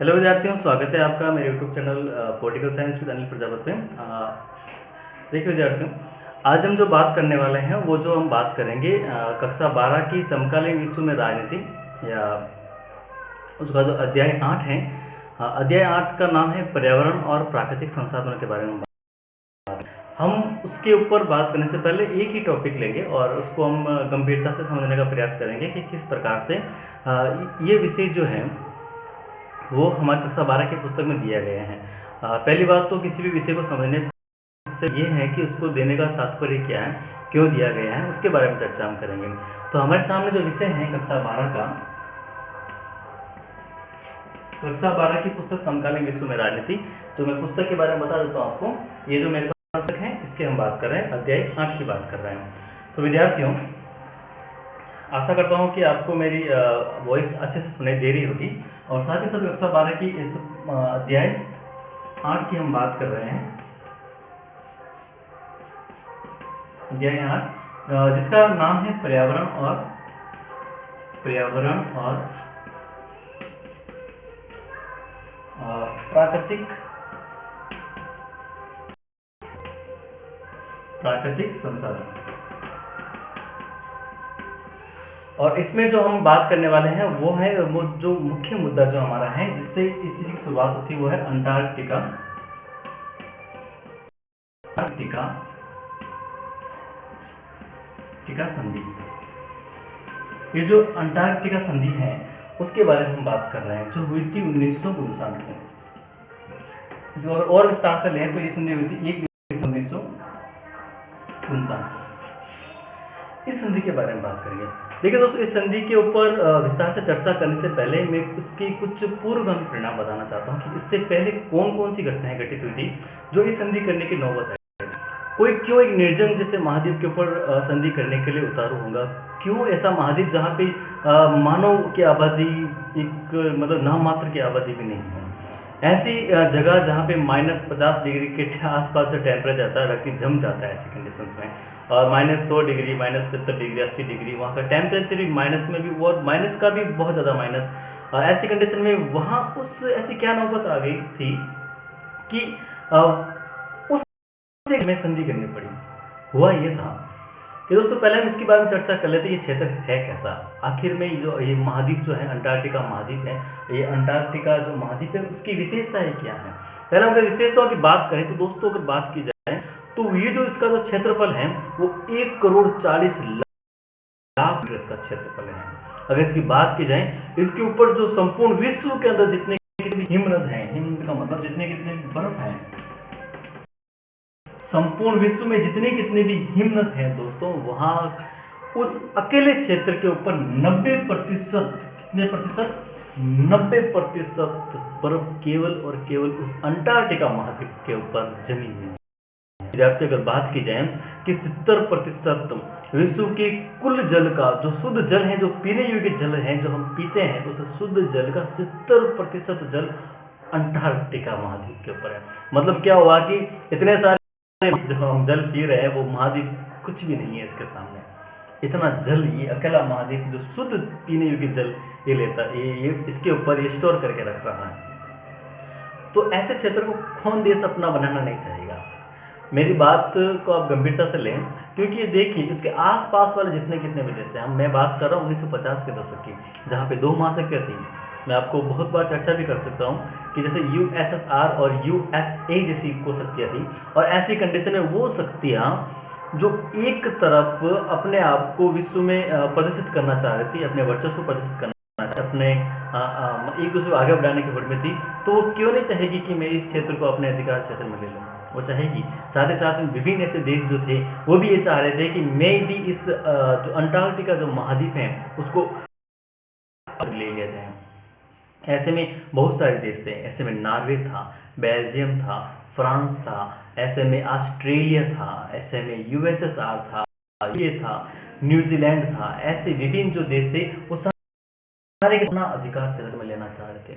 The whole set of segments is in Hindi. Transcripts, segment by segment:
हेलो विद्यार्थियों, स्वागत है आपका मेरे YouTube channel political science with Anil Prajapati में। देखिए विद्यार्थियों, आज हम जो बात करने वाले हैं वो जो हम बात करेंगे कक्षा 12 की समकालीन विश्व में राजनीति या उसका जो अध्याय 8 है। अध्याय 8 का नाम है पर्यावरण और प्राकृतिक संसाधनों के बारे में। हम उसके ऊपर बात करने से पहले एक ही टॉपिक लेंगे और उसको हम गंभीरता से समझने का प्रयास करेंगे कि किस प्रकार से ये विषय जो है वो हमारे कक्षा 12 की पुस्तक में दिया गया है। पहली बात तो किसी भी विषय को समझने से ये है कि उसको देने का तात्पर्य क्या है, क्यों दिया गया है, उसके बारे में चर्चा हम करेंगे। तो हमारे सामने जो विषय है कक्षा 12 की पुस्तक समकालीन विश्व में राजनीति, तो मैं पुस्तक के बारे में बता देता हूँ आपको। ये जो मेरे पास पुस्तक है इसके हम बात कर रहे हैं, अध्याय 8 की बात कर रहे हैं। तो विद्यार्थियों, आशा करता हूँ कि आपको मेरी वॉइस अच्छे से सुनाई दे रही होगी और साथ ही साथ कक्षा 12 की इस अध्याय 8 की हम बात कर रहे हैं। अध्याय 8 जिसका नाम है पर्यावरण और प्राकृतिक संसाधन। और इसमें जो हम बात करने वाले हैं वो है वो जो मुख्य मुद्दा जो हमारा है जिससे इसी की शुरुआत होती है वो है अंटार्कटिका संधि। ये जो अंटार्कटिका संधि है उसके बारे में हम बात कर रहे हैं, जो हुई थी 1959 में। इसको अगर और विस्तार से लें तो ये संधि हुई थी 1 दिसंबर 1959। इस संधि के बारे में बात करेंगे। देखिए दोस्तों, इस संधि के ऊपर विस्तार से चर्चा करने से पहले मैं इसकी कुछ पूर्वगामी परिणाम बताना चाहता हूँ कि इससे पहले कौन कौन सी घटनाएं घटित हुई थी जो इस संधि करने की नौबत है। कोई क्यों एक निर्जन जैसे महाद्वीप के ऊपर संधि करने के लिए उतारू होगा? क्यों ऐसा महाद्वीप जहाँ पे मानव की आबादी एक मतलब नाम मात्र की आबादी भी नहीं है, ऐसी जगह जहाँ पे -50 डिग्री के आसपास से टेम्परेचर आता है, व्यक्ति जम जाता है ऐसी कंडीशंस में। और -100 डिग्री, -70 डिग्री, 80 डिग्री वहाँ का टेम्परेचर भी माइनस में भी, और माइनस का भी बहुत ज़्यादा माइनस। ऐसी कंडीशन में वहाँ उस ऐसी क्या नौबत आ गई थी कि उस में संधि करनी पड़ी। हुआ ये था कि दोस्तों, पहले हम इसके बारे में चर्चा कर लेते हैं ये क्षेत्र है कैसा। आखिर में जो ये महाद्वीप जो है अंटार्कटिका महाद्वीप है, ये अंटार्कटिका जो महाद्वीप है उसकी विशेषताएं क्या है। पहले हम अगर विशेषताओं की बात करें तो दोस्तों, अगर बात की जाए तो ये जो इसका जो क्षेत्रफल है वो 1,40,00,000 इसका क्षेत्रफल है। अगर इसकी बात की जाए, इसके ऊपर जो संपूर्ण विश्व के अंदर जितने भी हिमनद हैं, हिमनद का मतलब जितने कितने बर्फ है, संपूर्ण विश्व में जितने कितने भी हिमनद हैं दोस्तों, वहां उस अकेले क्षेत्र के ऊपर 90% कितने प्रतिशत 90% बर्फ केवल और केवल उस अंटार्कटिका महाद्वीप के ऊपर जमी हुई है। विद्यार्थी, अगर बात की जाए कि 70% विश्व के कुल जल का जो शुद्ध जल है, जो पीने योग्य जल है, जो हम पीते हैं, उस शुद्ध जल का 70% जल अंटार्कटिका महाद्वीप के ऊपर है। मतलब क्या हुआ कि इतने सारे जो हम जल पी रहे हैं वो महाद्वीप कुछ भी नहीं है इसके सामने। इतना जल ये अकेला महाद्वीप जो शुद्ध पीने योग्य जल ये लेता ये इसके ऊपर ये स्टोर करके रख रहा है। तो ऐसे क्षेत्र को कौन देश अपना बनाना नहीं चाहेगा? मेरी बात को आप गंभीरता से लें, क्योंकि देखिए इसके आसपास वाले जितने कितने भी देश हैं, मैं बात कर रहा हूँ 1950 के दशक की, जहाँ पे 2 महाशक्तियाँ थी। मैं आपको बहुत बार चर्चा भी कर सकता हूँ कि जैसे USSR और USA जैसी को शक्तियाँ थी, और ऐसी कंडीशन में वो शक्तियाँ जो एक तरफ अपने आप को विश्व में प्रदर्शित करना चाह रही थी, अपने वर्चस्व प्रदर्शित करना, अपने एक दूसरे को आगे बढ़ाने की होड़ में थी, तो वो क्यों नहीं चाहेगी कि मैं इस क्षेत्र को अपने अधिकार क्षेत्र में ले लूँ? वो चाहेगी। साथ ही साथ में विभिन्न ऐसे देश जो थे वो भी ये चाह रहे थे कि मैं भी इस जो अंटार्कटिका जो महाद्वीप है उसको ले लिया जाए। ऐसे में बहुत सारे देश थे। ऐसे में नॉर्वे था, बेल्जियम था, फ्रांस था, ऐसे में ऑस्ट्रेलिया था, ऐसे में USSR था, ये था, न्यूजीलैंड था। ऐसे विभिन्न जो देश थे वो सारे अपना अधिकार क्षेत्र में लेना चाह रहे थे।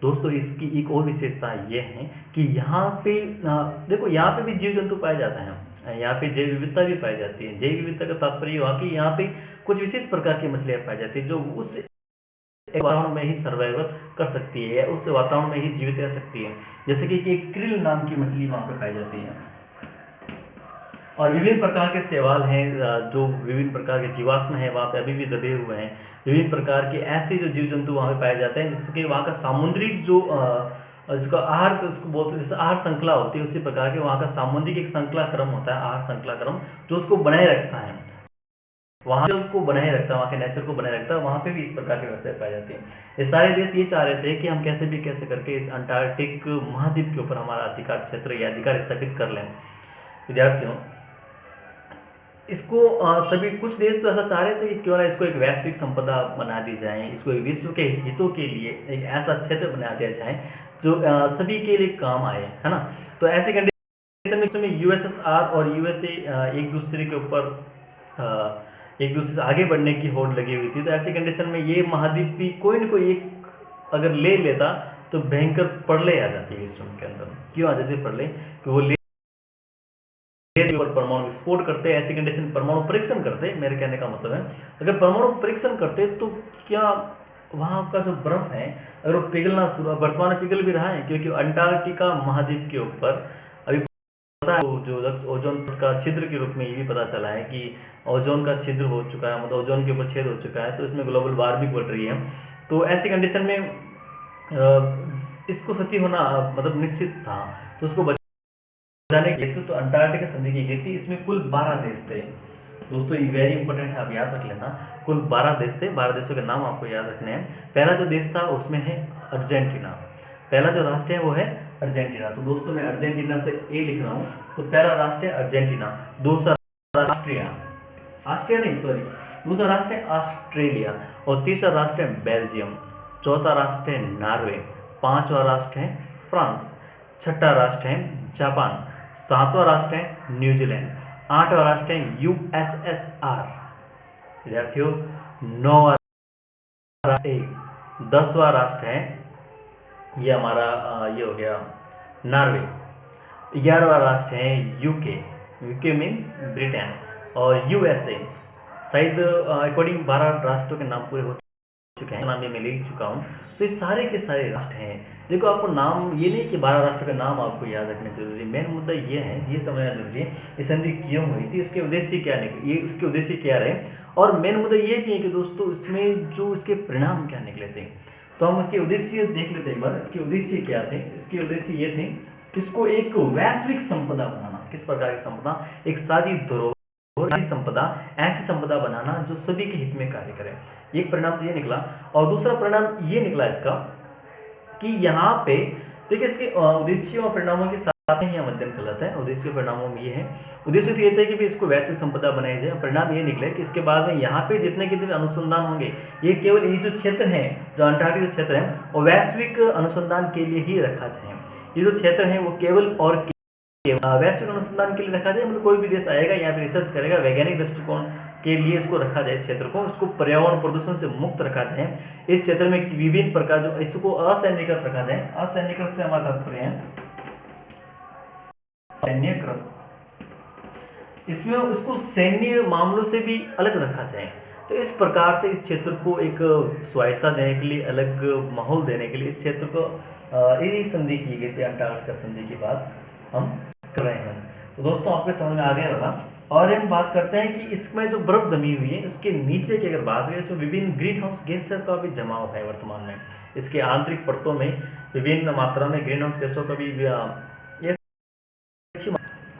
दोस्तों, इसकी एक और विशेषता ये है कि यहाँ पे देखो, यहाँ पे भी जीव जंतु पाए जाते हैं, यहाँ पे जैव विविधता भी पाई जाती है। जैव विविधता का तात्पर्य हुआ कि यहाँ पे कुछ विशेष प्रकार की मछलियाँ पाई जाती है जो उस एक वातावरण में ही सर्वाइवल कर सकती है या उस वातावरण में ही जीवित रह सकती है। जैसे कि एक क्रिल नाम की मछली वहाँ पे पाई जाती है। और विभिन्न प्रकार के शैवाल हैं, जो विभिन्न प्रकार के जीवाश्म हैं वहाँ पे अभी भी दबे हुए हैं। विभिन्न प्रकार के ऐसे जो जीव जंतु वहाँ पे पाए जाते हैं जिसके वहाँ का सामुद्रिक जो इसका आहार, उसको बोलते हैं जैसे आहार श्रृंखला होती है, उसी प्रकार के वहाँ का सामुद्रिक एक श्रृंखला क्रम होता है, आहार श्रृंखला क्रम, जो उसको बनाए रखता है, वहाँ को बनाए रखता है, वहाँ के नेचर को बनाए रखता है। वहाँ पे भी इस प्रकार की व्यवस्थाएं पाई जाती है। ये सारे देश ये चाह रहे थे कि हम कैसे करके इस अंटार्कटिक महाद्वीप के ऊपर हमारा अधिकार क्षेत्र या अधिकार स्थापित कर लें। विद्यार्थियों, इसको सभी कुछ देश तो ऐसा चाह रहे थे कि क्यों ना इसको एक वैश्विक संपदा बना दी जाए, इसको विश्व के हितों के लिए एक ऐसा क्षेत्र बना दिया जाए जो सभी के लिए काम आए, है ना। तो ऐसे कंडीशन में यूएसएसआर और यूएसए एक दूसरे के ऊपर एक दूसरे से आगे बढ़ने की होड़ लगी हुई थी। तो ऐसी कंडीशन में ये महाद्वीप भी कोई न कोई एक अगर ले लेता तो भयंकर प्रलय आ जाती है विश्व के अंदर। क्यों आ जाती है प्रलय? कि वो परमाणु विस्फोट करते, ऐसी कंडीशन परमाणु परीक्षण करते। मेरे कहने का मतलब है अगर परमाणु परीक्षण करते तो क्या वहाँ का जो बर्फ है अगर वो पिघलना शुरू, वर्तमान में पिघल भी रहा है, क्योंकि अंटार्कटिका महाद्वीप के ऊपर अभी पता है जो ओजोन का छिद्र के रूप में ये भी पता चला है कि ओजोन का छिद्र हो चुका है, मतलब ओजोन के ऊपर छेद हो चुका है, तो इसमें ग्लोबल वार्मिंग बढ़ रही है। तो ऐसी कंडीशन में इसको क्षति होना मतलब निश्चित था। तो उसको बचाने के लिए तो अंटार्कटिका संधि की गई थी। इसमें कुल 12 देश थे दोस्तों, ये वेरी इंपॉर्टेंट है, आप याद रख लेना। कुल 12 देश थे, 12 देशों के नाम आपको याद रखने हैं। पहला जो देश था उसमें है अर्जेंटीना, पहला जो राष्ट्र है वो है अर्जेंटीना। तो दोस्तों मैं अर्जेंटीना से ए लिख रहा हूँ। तो पहला राष्ट्र है अर्जेंटीना, दूसरा दूसरा राष्ट्र है ऑस्ट्रेलिया, और तीसरा राष्ट्र है बेल्जियम, चौथा राष्ट्र है नॉर्वे, पांचवा राष्ट्र है फ्रांस, छठा राष्ट्र है जापान, सातवां राष्ट्र है न्यूजीलैंड, आठवां राष्ट्र है यूएसएसआर। विद्यार्थियों, नौवां राष्ट्र 10वां राष्ट्र है ये हमारा ये हो गया नॉर्वे, 11वां राष्ट्र है यूके मीन्स ब्रिटेन, और यूएसए। शायद अकॉर्डिंग 12 राष्ट्रों के नाम पूरे हो चुके हैं, नाम ये मैं लिख चुका हूँ। तो ये सारे के सारे राष्ट्र हैं। देखो आपको नाम ये नहीं कि 12 राष्ट्रों के नाम आपको याद रखने जरूरी, मेन मुद्दा ये है, ये समझना जरूरी है ये संधि क्यों हुई थी, इसके उद्देश्य क्या निकले, ये उसके उद्देश्य क्या रहे, और मेन मुद्दा ये भी है कि दोस्तों इसमें जो इसके परिणाम क्या निकले थे। तो हम उसके उद्देश्य देख लेते हैं एक बार। इसके उद्देश्य क्या थे? इसके उद्देश्य ये थे, इसको एक वैश्विक संपदा बनाना। किस प्रकार की संपदा? एक साझी धरोहर संपदा, ऐसी संपदा बनाना जो सभी के हित में कार्य करे। एक परिणाम तो ये निकला, और दूसरा परिणाम ये निकला इसका कि यहाँ पे देखिए इसके उद्देश्यों और परिणामों के साथ ही मध्यम गलत है। उद्देश्य परिणामों में ये है, उद्देश्य तो ये था कि भी इसको वैश्विक संपदा बनाई जाए, परिणाम ये निकले कि इसके बाद में यहाँ पे जितने कितने अनुसंधान होंगे ये केवल ये जो क्षेत्र है, जो अंटार्कटिक जो क्षेत्र है, वो वैश्विक अनुसंधान के लिए ही रखा जाए। ये जो क्षेत्र है वो केवल और वैश्विक अनुसंधान के लिए रखा जाए, मतलब कोई भी देश आएगा यहाँ पे रिसर्च करेगा, वैज्ञानिक दृष्टिकोण के लिए इसको रखा जाए, क्षेत्र को, इसको पर्यावरण प्रदूषण से मुक्त रखा जाए। इस क्षेत्र में विभिन्न प्रकार जो इसको असैन्यकृत रखा जाए। असैन्यकृत से हमारा तात्पर्य है सैन्यकृत, इसमें उसको सैन्य मामलों से भी अलग रखा जाए। तो इस प्रकार से इस क्षेत्र को एक स्वायत्ता देने के लिए, अलग माहौल देने के लिए इस क्षेत्र को यही संधि की गई थी। अंटार्कटिका संधि की बात हम कर रहे हैं। तो दोस्तों आपके समझ में आ गया होगा। और हम बात करते हैं कि इसमें जो बर्फ जमी हुई है उसके नीचे की अगर बात करें, इसमें विभिन्न ग्रीन हाउस गैसों का भी जमाव है वर्तमान में। इसके आंतरिक परतों में विभिन्न मात्रा में ग्रीन हाउस गैसों का भी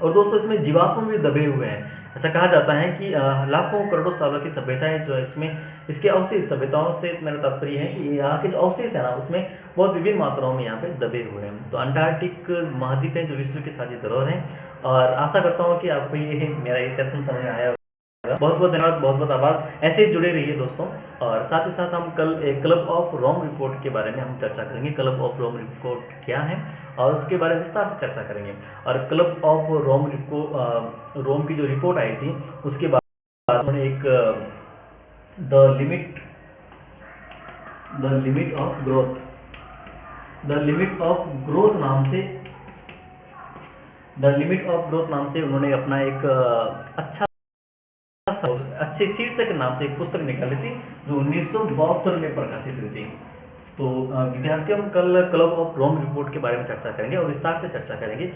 और दोस्तों इसमें जीवाश्म भी दबे हुए हैं। ऐसा कहा जाता है कि लाखों करोड़ों सालों की सभ्यताएं जो इसमें, इसके अवशेष, सभ्यताओं से मेरा तात्पर्य है कि यहाँ के जो अवशेष है ना उसमें बहुत विभिन्न मात्राओं में यहाँ पे दबे हुए हैं। तो अंटार्कटिक महाद्वीप है जो विश्व की साझी धरोहर है। और आशा करता हूँ कि आपको ये मेरा ये सेशन समझ में आया होगा। बहुत बहुत धन्यवाद, बहुत बहुत आभार। ऐसे ही जुड़े रहिए दोस्तों। और साथ ही साथ हम कल एक क्लब ऑफ रोम रिपोर्ट के बारे में हम चर्चा करेंगे। क्लब ऑफ रोम रिपोर्ट क्या है और उसके बारे में विस्तार से चर्चा करेंगे। और क्लब ऑफ रोम की जो रिपोर्ट आई थी उसके बाद उन्होंने एक द लिमिट ऑफ ग्रोथ नाम से उन्होंने अपना एक अच्छा अच्छे शीर्षक के नाम से एक पुस्तक निकाली थी जो 1972 में प्रकाशित हुई थी। तो विद्यार्थियों हम कल क्लब ऑफ रोम रिपोर्ट के बारे में चर्चा करेंगे और विस्तार से चर्चा करेंगे